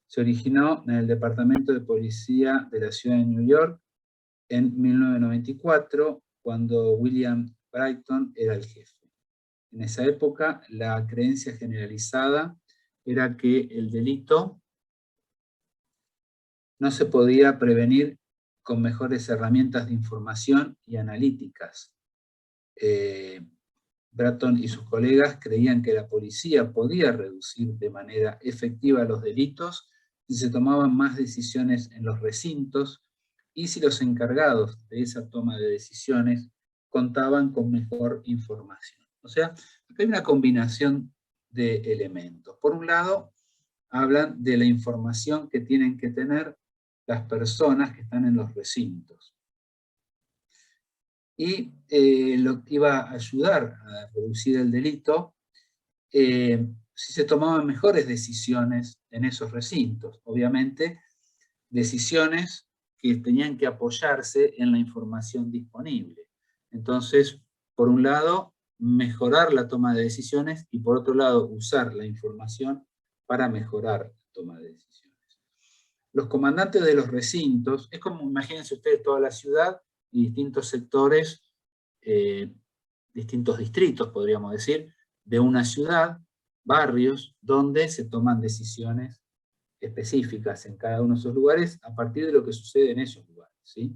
Se originó en el Departamento de Policía de la Ciudad de New York en 1994, cuando William Brighton era el jefe. En esa época, la creencia generalizada era que el delito no se podía prevenir con mejores herramientas de información y analíticas. Bratton y sus colegas creían que la policía podía reducir de manera efectiva los delitos si se tomaban más decisiones en los recintos y si los encargados de esa toma de decisiones contaban con mejor información. O sea, acá hay una combinación de elementos. Por un lado, hablan de la información que tienen que tener las personas que están en los recintos. Y lo que iba a ayudar a reducir el delito si se tomaban mejores decisiones en esos recintos. Obviamente, decisiones que tenían que apoyarse en la información disponible. Entonces, por un lado, mejorar la toma de decisiones y por otro lado, usar la información para mejorar la toma de decisiones. Los comandantes de los recintos, es como, imagínense ustedes toda la ciudad y distintos sectores, distintos distritos, podríamos decir, de una ciudad, barrios, donde se toman decisiones específicas en cada uno de esos lugares a partir de lo que sucede en esos lugares, ¿sí?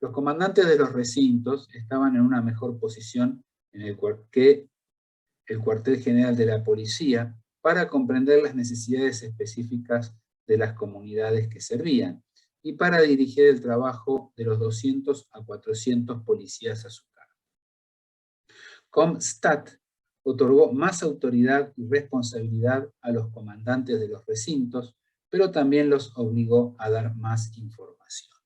Los comandantes de los recintos estaban en una mejor posición que el cuartel general de la policía para comprender las necesidades específicas de las comunidades que servían y para dirigir el trabajo de los 200 a 400 policías a su cargo. Comstat otorgó más autoridad y responsabilidad a los comandantes de los recintos, pero también los obligó a dar más información.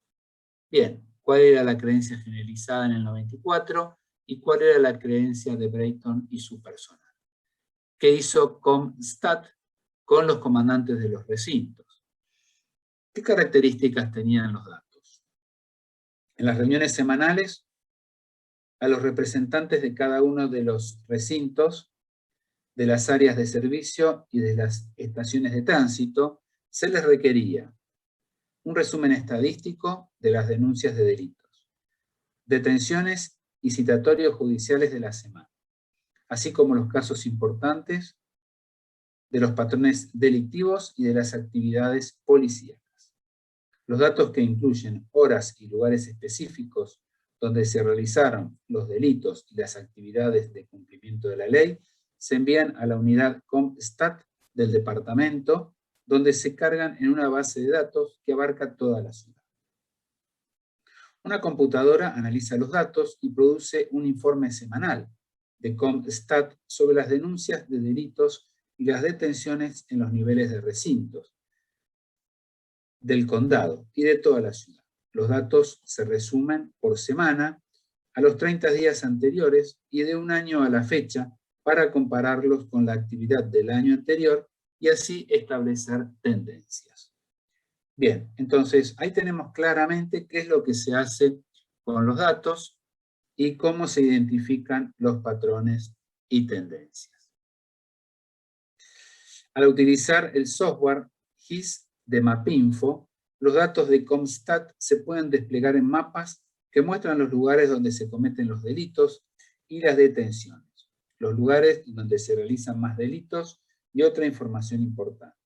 Bien, ¿cuál era la creencia generalizada en el 94 y cuál era la creencia de Brighton y su personal? ¿Qué hizo Comstat con los comandantes de los recintos? ¿Qué características tenían los datos? En las reuniones semanales, a los representantes de cada uno de los recintos, de las áreas de servicio y de las estaciones de tránsito, se les requería un resumen estadístico de las denuncias de delitos, detenciones y citatorios judiciales de la semana, así como los casos importantes de los patrones delictivos y de las actividades policíacas. Los datos que incluyen horas y lugares específicos donde se realizaron los delitos y las actividades de cumplimiento de la ley se envían a la unidad Comstat del departamento, donde se cargan en una base de datos que abarca toda la ciudad. Una computadora analiza los datos y produce un informe semanal de Comstat sobre las denuncias de delitos y las detenciones en los niveles de recintos del condado y de toda la ciudad. Los datos se resumen por semana a los 30 días anteriores y de un año a la fecha para compararlos con la actividad del año anterior y así establecer tendencias. Bien, entonces ahí tenemos claramente qué es lo que se hace con los datos y cómo se identifican los patrones y tendencias. Al utilizar el software GIS de Mapinfo, los datos de Comstat se pueden desplegar en mapas que muestran los lugares donde se cometen los delitos y las detenciones, los lugares donde se realizan más delitos y otra información importante.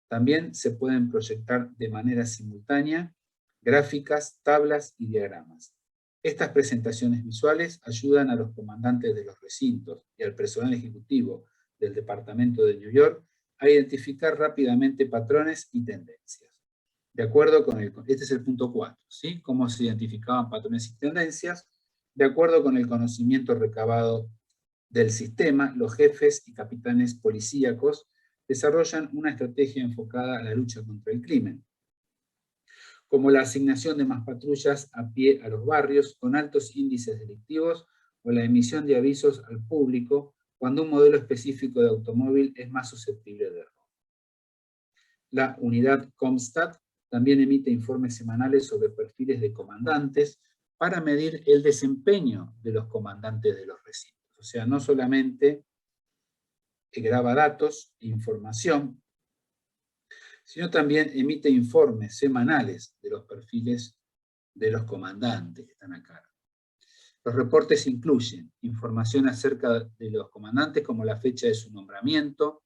También se pueden proyectar de manera simultánea gráficas, tablas y diagramas. Estas presentaciones visuales ayudan a los comandantes de los recintos y al personal ejecutivo del Departamento de New York a identificar rápidamente patrones y tendencias. De acuerdo con este es el punto 4, ¿sí? Cómo se identificaban patrones y tendencias. De acuerdo con el conocimiento recabado del sistema, los jefes y capitanes policíacos desarrollan una estrategia enfocada a la lucha contra el crimen, como la asignación de más patrullas a pie a los barrios con altos índices delictivos o la emisión de avisos al público cuando un modelo específico de automóvil es más susceptible de robo. La unidad Comstat también emite informes semanales sobre perfiles de comandantes para medir el desempeño de los comandantes de los recintos. O sea, no solamente graba datos e información, sino también emite informes semanales de los perfiles de los comandantes que están acá. Los reportes incluyen información acerca de los comandantes como la fecha de su nombramiento,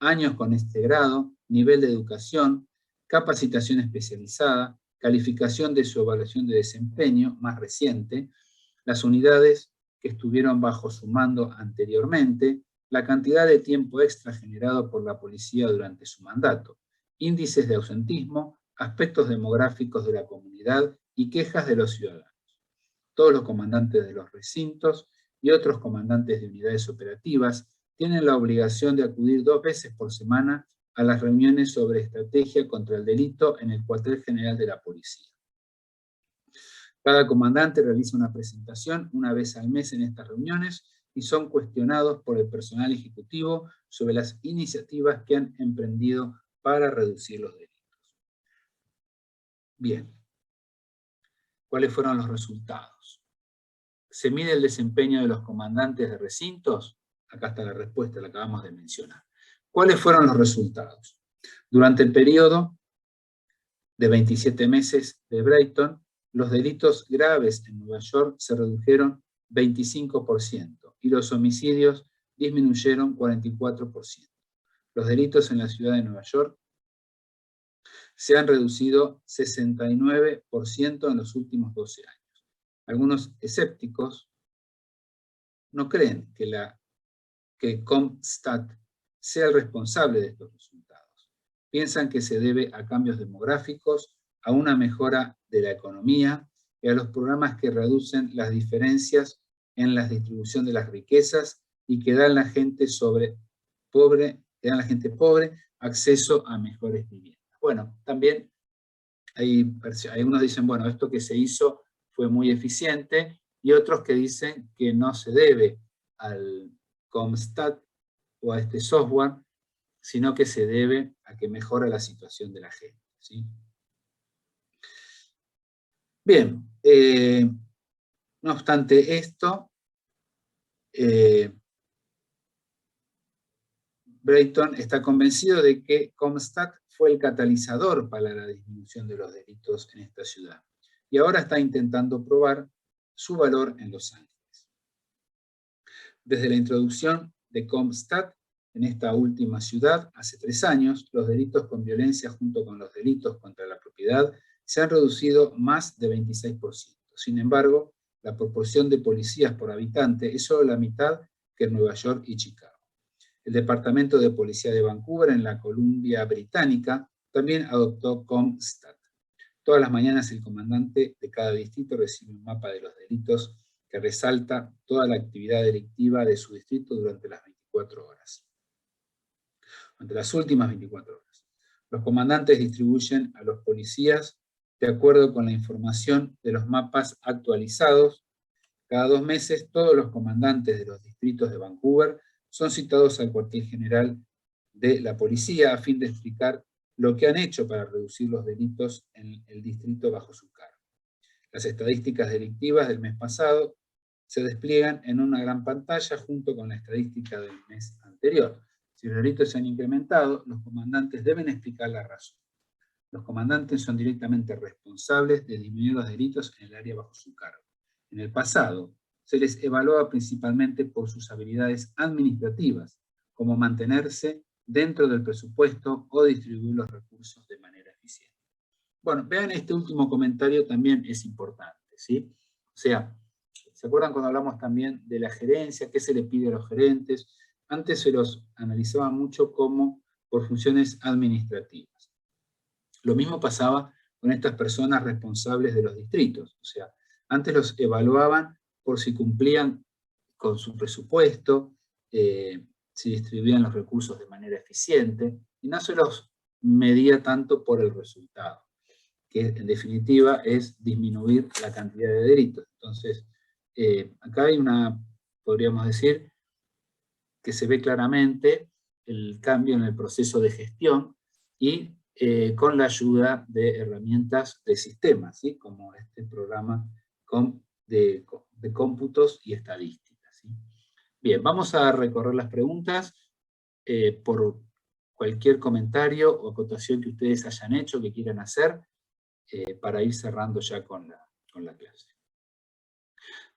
años con este grado, nivel de educación, capacitación especializada, calificación de su evaluación de desempeño más reciente, las unidades que estuvieron bajo su mando anteriormente, la cantidad de tiempo extra generado por la policía durante su mandato, índices de ausentismo, aspectos demográficos de la comunidad y quejas de los ciudadanos. Todos los comandantes de los recintos y otros comandantes de unidades operativas tienen la obligación de acudir 2 veces por semana a las reuniones sobre estrategia contra el delito en el cuartel general de la policía. Cada comandante realiza una presentación una vez al mes en estas reuniones y son cuestionados por el personal ejecutivo sobre las iniciativas que han emprendido para reducir los delitos. Bien, ¿cuáles fueron los resultados? ¿Se mide el desempeño de los comandantes de recintos? Acá está la respuesta, la acabamos de mencionar. ¿Cuáles fueron los resultados? Durante el periodo de 27 meses de Brighton, los delitos graves en Nueva York se redujeron 25% y los homicidios disminuyeron 44%. Los delitos en la ciudad de Nueva York se han reducido 69% en los últimos 12 años. Algunos escépticos no creen que CompStat sea el responsable de estos resultados. Piensan que se debe a cambios demográficos, a una mejora de la economía y a los programas que reducen las diferencias en la distribución de las riquezas y que dan a la gente pobre acceso a mejores viviendas. Bueno, también algunos dicen, bueno, esto que se hizo fue muy eficiente, y otros que dicen que no se debe al CompStat o a este software, sino que se debe a que mejora la situación de la gente, ¿sí? Bien, no obstante esto, Brighton está convencido de que CompStat fue el catalizador para la disminución de los delitos en esta ciudad, y ahora está intentando probar su valor en Los Ángeles. Desde la introducción de CompStat en esta última ciudad, hace 3 años, los delitos con violencia junto con los delitos contra la propiedad se han reducido más de 26%. Sin embargo, la proporción de policías por habitante es solo la mitad que en Nueva York y Chicago. El Departamento de Policía de Vancouver, en la Columbia Británica, también adoptó CompStat. Todas las mañanas el comandante de cada distrito recibe un mapa de los delitos que resalta toda la actividad delictiva de su distrito durante las 24 horas. Durante las últimas 24 horas. Los comandantes distribuyen a los policías de acuerdo con la información de los mapas actualizados. Cada 2 meses, todos los comandantes de los distritos de Vancouver son citados al cuartel general de la policía a fin de explicar lo que han hecho para reducir los delitos en el distrito bajo su cargo. Las estadísticas delictivas del mes pasado se despliegan en una gran pantalla junto con la estadística del mes anterior. Si los delitos se han incrementado, los comandantes deben explicar la razón. Los comandantes son directamente responsables de disminuir los delitos en el área bajo su cargo. En el pasado, se les evaluaba principalmente por sus habilidades administrativas, como mantenerse dentro del presupuesto o distribuir los recursos de manera eficiente. Bueno, vean, este último comentario también es importante, ¿sí? O sea, ¿se acuerdan cuando hablamos también de la gerencia? ¿Qué se le pide a los gerentes? Antes se los analizaba mucho como por funciones administrativas. Lo mismo pasaba con estas personas responsables de los distritos. O sea, antes los evaluaban por si cumplían con su presupuesto, si distribuían los recursos de manera eficiente, y no se los medía tanto por el resultado, que en definitiva es disminuir la cantidad de delitos. Entonces, acá hay podríamos decir, que se ve claramente el cambio en el proceso de gestión y con la ayuda de herramientas de sistemas, ¿sí? Como este programa de cómputos y estadísticas, ¿sí? Bien, vamos a recorrer las preguntas por cualquier comentario o acotación que ustedes hayan hecho, que quieran hacer, para ir cerrando ya con la clase.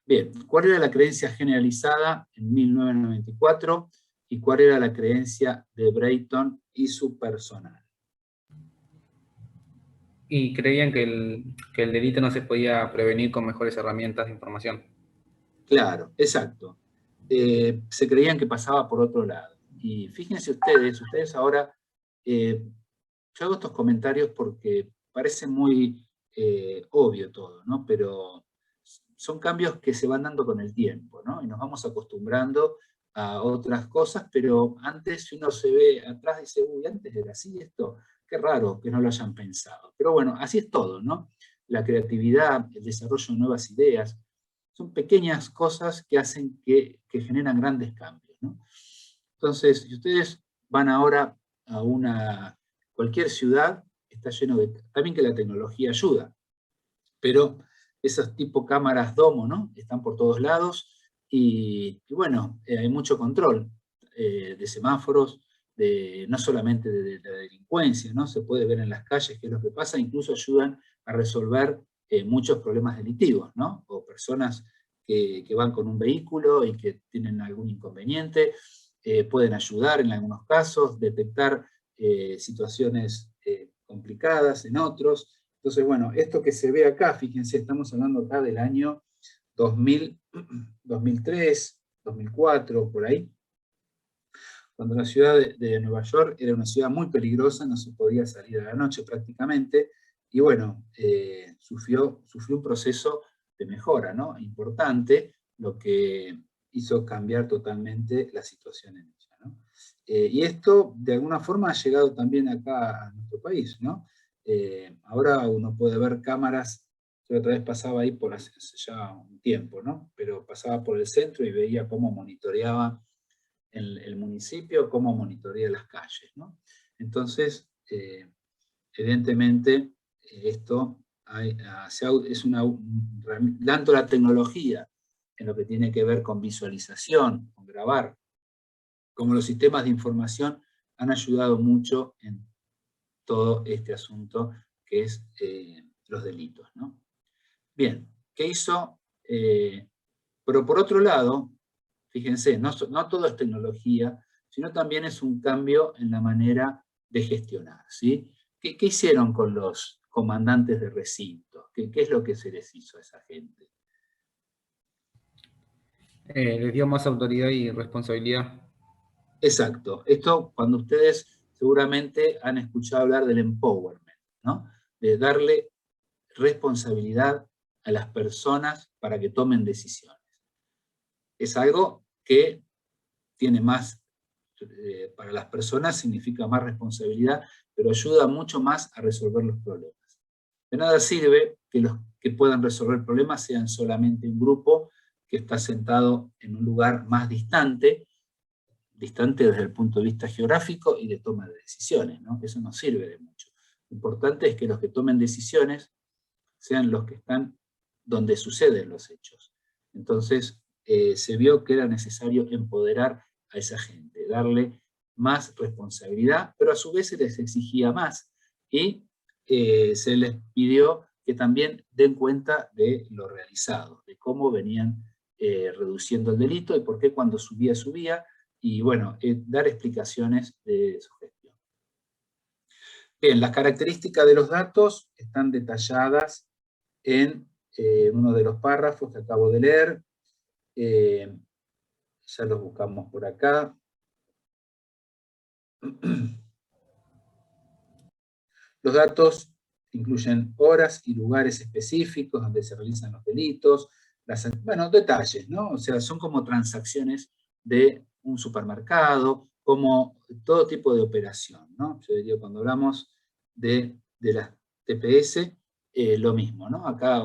Bien, ¿cuál era la creencia generalizada en 1994 y cuál era la creencia de Brayton y su personal? Y creían que el delito no se podía prevenir con mejores herramientas de información. Claro, exacto. Se creían que pasaba por otro lado. Y fíjense ustedes ahora, yo hago estos comentarios porque parece muy obvio todo, ¿no? Pero son cambios que se van dando con el tiempo, ¿no? Y nos vamos acostumbrando a otras cosas, pero antes, si uno se ve atrás, dice, uy, antes era así esto, qué raro que no lo hayan pensado. Pero bueno, así es todo, ¿no? La creatividad, el desarrollo de nuevas ideas, son pequeñas cosas que hacen que generan grandes cambios, ¿no? Entonces, si ustedes van ahora a cualquier ciudad, está lleno de, también que la tecnología ayuda, pero esas tipo cámaras domo, ¿no? Están por todos lados y bueno, hay mucho control de semáforos, no solamente de la delincuencia, ¿no? Se puede ver en las calles qué es lo que pasa, incluso ayudan a resolver muchos problemas delictivos, ¿no? O personas que van con un vehículo y que tienen algún inconveniente, pueden ayudar en algunos casos, detectar situaciones complicadas en otros. Entonces, bueno, esto que se ve acá, fíjense, estamos hablando acá del año 2000, 2003, 2004, por ahí, cuando la ciudad de Nueva York era una ciudad muy peligrosa, no se podía salir a la noche prácticamente, y bueno, sufrió un proceso de mejora, ¿no? Importante, lo que hizo cambiar totalmente la situación en ella, ¿no? Y esto, de alguna forma, ha llegado también acá a nuestro país, ¿no? Ahora uno puede ver cámaras, yo otra vez pasaba ahí por hace ya un tiempo, ¿no? Pero pasaba por el centro y veía cómo monitoreaba el municipio, cómo monitorea las calles, ¿no? Entonces, evidentemente, esto es tanto la tecnología en lo que tiene que ver con visualización, con grabar, como los sistemas de información han ayudado mucho en todo este asunto que es los delitos, ¿no? Bien, ¿qué hizo? Pero por otro lado, fíjense, no todo es tecnología, sino también es un cambio en la manera de gestionar, ¿sí? ¿Qué hicieron con los comandantes de recinto? ¿Qué es lo que se les hizo a esa gente? Les dio más autoridad y responsabilidad. Exacto. Esto cuando ustedes seguramente han escuchado hablar del empowerment, ¿no? De darle responsabilidad a las personas para que tomen decisiones. Es algo que tiene más, para las personas significa más responsabilidad, pero ayuda mucho más a resolver los problemas. De nada sirve que los que puedan resolver problemas sean solamente un grupo que está sentado en un lugar más distante desde el punto de vista geográfico y de toma de decisiones, ¿no? Eso no sirve de mucho. Lo importante es que los que tomen decisiones sean los que están donde suceden los hechos. Entonces, se vio que era necesario empoderar a esa gente, darle más responsabilidad, pero a su vez se les exigía más y se les pidió que también den cuenta de lo realizado, de cómo venían reduciendo el delito y por qué cuando subía, y bueno, dar explicaciones de su gestión. Bien, las características de los datos están detalladas en uno de los párrafos que acabo de leer. Ya los buscamos por acá. Los datos incluyen horas y lugares específicos donde se realizan los delitos, bueno, detalles, ¿no? O sea, son como transacciones de un supermercado, como todo tipo de operación, ¿no? Yo diría, cuando hablamos de las TPS, lo mismo, ¿no? Acá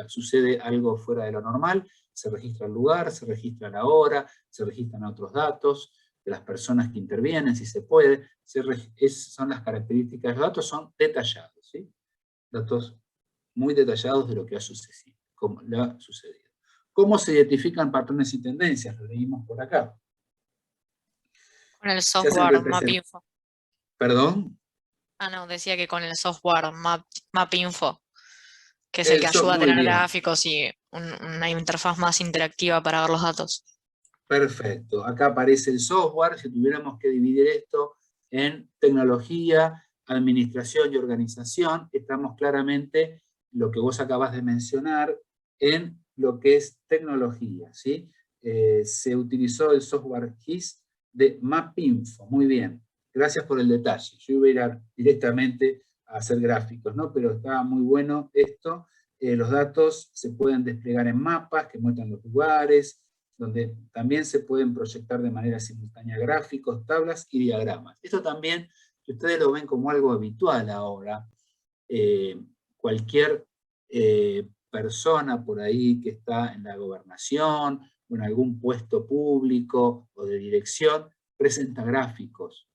sucede algo fuera de lo normal, se registra el lugar, se registra la hora, se registran otros datos de las personas que intervienen, si se puede, son las características, los datos son detallados, ¿sí? Datos muy detallados de lo que ha sucedido, cómo le ha sucedido. ¿Cómo se identifican patrones y tendencias? Lo leímos por acá. Con el Se hacen software Mapinfo. ¿Perdón? Ah, no, decía que con el software MapInfo, que es el que Eso, ayuda a muy tener bien. gráficos y una interfaz más interactiva para ver los datos. Perfecto. Acá aparece el software. Si tuviéramos que dividir esto en tecnología, administración y organización, estamos claramente, lo que vos acabas de mencionar, en lo que es tecnología, ¿sí? Se utilizó el software GIS de MapInfo. Muy bien. Gracias por el detalle. Yo iba a ir directamente a hacer gráficos, ¿no? Pero estaba muy bueno esto. Los datos se pueden desplegar en mapas que muestran los lugares, donde también se pueden proyectar de manera simultánea gráficos, tablas y diagramas. Esto también, que ustedes lo ven como algo habitual ahora, cualquier persona por ahí que está en la gobernación o en algún puesto público o de dirección, presenta gráficos,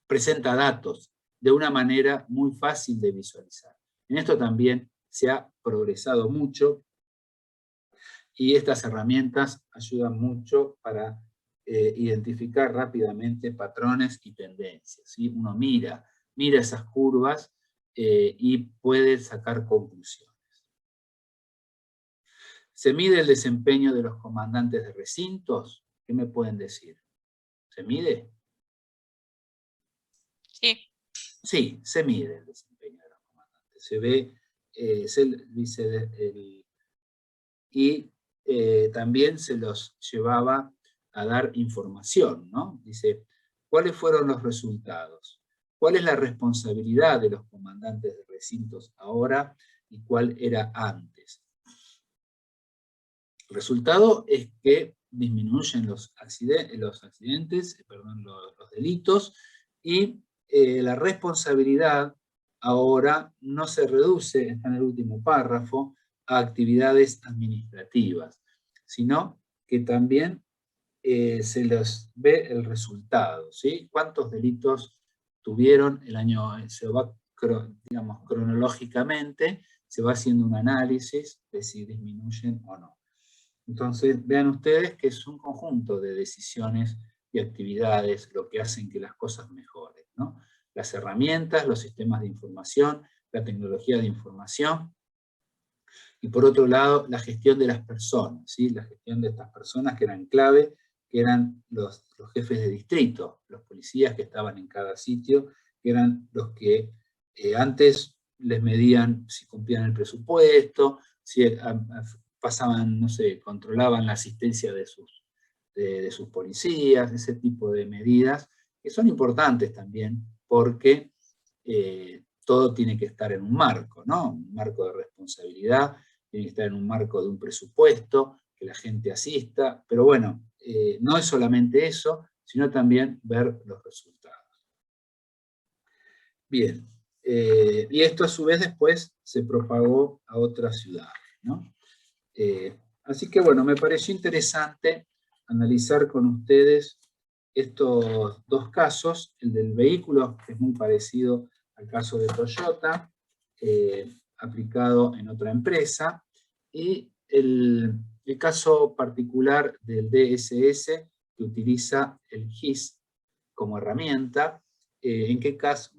presenta datos de una manera muy fácil de visualizar. En esto también se ha progresado mucho, y estas herramientas ayudan mucho para identificar rápidamente patrones y tendencias, ¿sí? Uno mira esas curvas y puede sacar conclusiones. ¿Se mide el desempeño de los comandantes de recintos? ¿Qué me pueden decir? ¿Se mide? Sí. Sí, se mide el desempeño de los comandantes. Se ve, y también se los llevaba a dar información, ¿no? Dice, ¿cuáles fueron los resultados? ¿Cuál es la responsabilidad de los comandantes de recintos ahora y cuál era antes? El resultado es que disminuyen los accidentes, los delitos, y la responsabilidad ahora no se reduce, está en el último párrafo, a actividades administrativas, sino que también se les ve el resultado, ¿sí? ¿Cuántos delitos tuvieron el año? Se va, digamos, cronológicamente, se va haciendo un análisis de si disminuyen o no. Entonces, vean ustedes que es un conjunto de decisiones y actividades lo que hacen que las cosas mejoren, ¿no? Las herramientas, los sistemas de información, la tecnología de información, y por otro lado, la gestión de las personas, ¿sí? La gestión de estas personas que eran clave, que eran los jefes de distrito, los policías que estaban en cada sitio, que eran los que antes les medían si cumplían el presupuesto, si pasaban, no sé, controlaban la asistencia de sus policías, ese tipo de medidas, que son importantes también, porque todo tiene que estar en un marco, ¿no? Un marco de responsabilidad, tiene que estar en un marco de un presupuesto, que la gente asista, pero bueno, no es solamente eso, sino también ver los resultados. Bien, y esto a su vez después se propagó a otras ciudades, ¿no? Así que bueno, me pareció interesante analizar con ustedes estos dos casos, el del vehículo, que es muy parecido al caso de Toyota, aplicado en otra empresa, y el caso particular del DSS, que utiliza el GIS como herramienta. ¿En qué caso?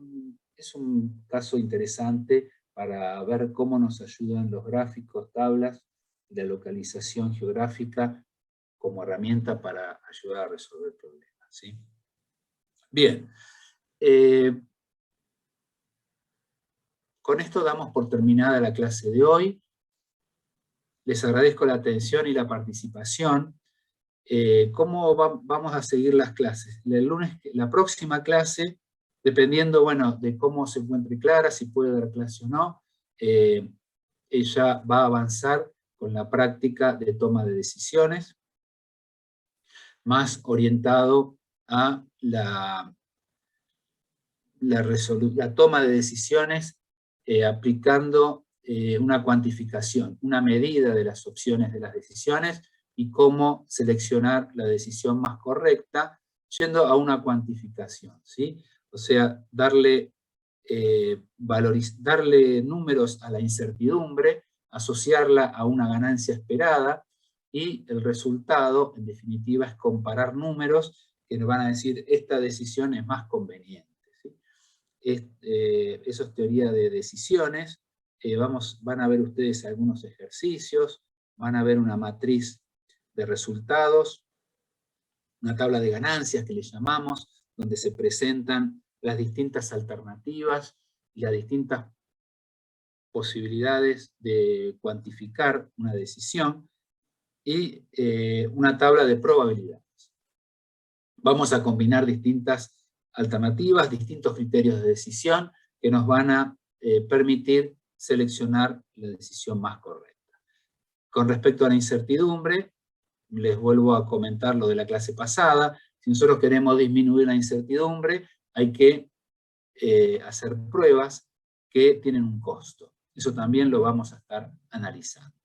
Es un caso interesante para ver cómo nos ayudan los gráficos, tablas, y la localización geográfica como herramienta para ayudar a resolver problemas, ¿sí? Bien. Con esto damos por terminada la clase de hoy. Les agradezco la atención y la participación. ¿Cómo vamos a seguir las clases? El lunes, la próxima clase, dependiendo, bueno, de cómo se encuentre Clara, si puede dar clase o no, ella va a avanzar con la práctica de toma de decisiones, más orientado a la toma de decisiones aplicando una cuantificación, una medida de las opciones de las decisiones y cómo seleccionar la decisión más correcta yendo a una cuantificación, ¿sí? O sea, darle números a la incertidumbre, asociarla a una ganancia esperada, y el resultado, en definitiva, es comparar números que nos van a decir esta decisión es más conveniente, ¿sí? eso es teoría de decisiones. Van a ver ustedes algunos ejercicios, van a ver una matriz de resultados, una tabla de ganancias que le llamamos, donde se presentan las distintas alternativas y las distintas posibilidades de cuantificar una decisión, y una tabla de probabilidades. Vamos a combinar distintas alternativas, distintos criterios de decisión que nos van a permitir seleccionar la decisión más correcta. Con respecto a la incertidumbre, les vuelvo a comentar lo de la clase pasada. Si nosotros queremos disminuir la incertidumbre, hay que hacer pruebas que tienen un costo. Eso también lo vamos a estar analizando.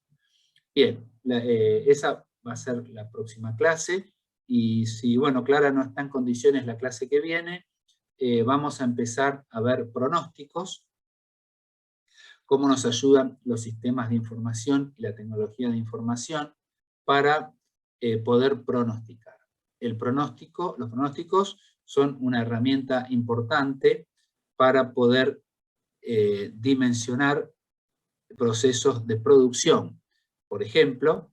Bien, esa va a ser la próxima clase, y si, bueno, Clara no está en condiciones la clase que viene, vamos a empezar a ver pronósticos, cómo nos ayudan los sistemas de información y la tecnología de información para poder pronosticar. Los pronósticos son una herramienta importante para poder dimensionar procesos de producción, por ejemplo,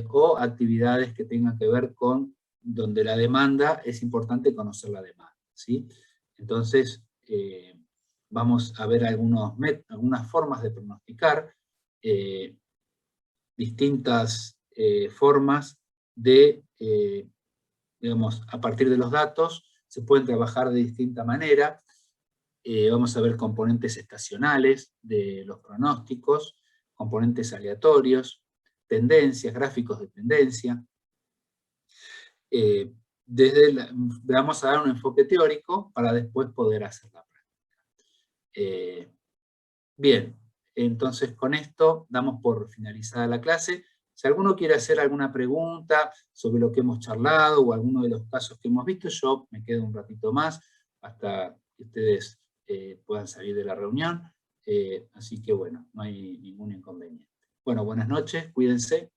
o actividades que tengan que ver con donde la demanda, es importante conocer la demanda, ¿sí? Entonces, vamos a ver algunas formas de pronosticar, distintas formas de, digamos, a partir de los datos, se pueden trabajar de distinta manera. Vamos a ver componentes estacionales de los pronósticos, componentes aleatorios, tendencias, gráficos de tendencia. Vamos a dar un enfoque teórico para después poder hacer la práctica. Bien, entonces con esto damos por finalizada la clase. Si alguno quiere hacer alguna pregunta sobre lo que hemos charlado o alguno de los casos que hemos visto, yo me quedo un ratito más hasta que ustedes puedan salir de la reunión. Así que bueno, no hay ningún inconveniente. Bueno, buenas noches, cuídense.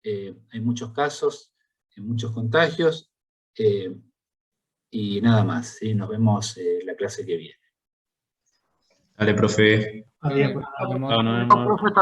Hay muchos casos, muchos contagios, y nada más, ¿sí? Nos vemos la clase que viene. Dale, profe. Nos vemos. Nos vemos.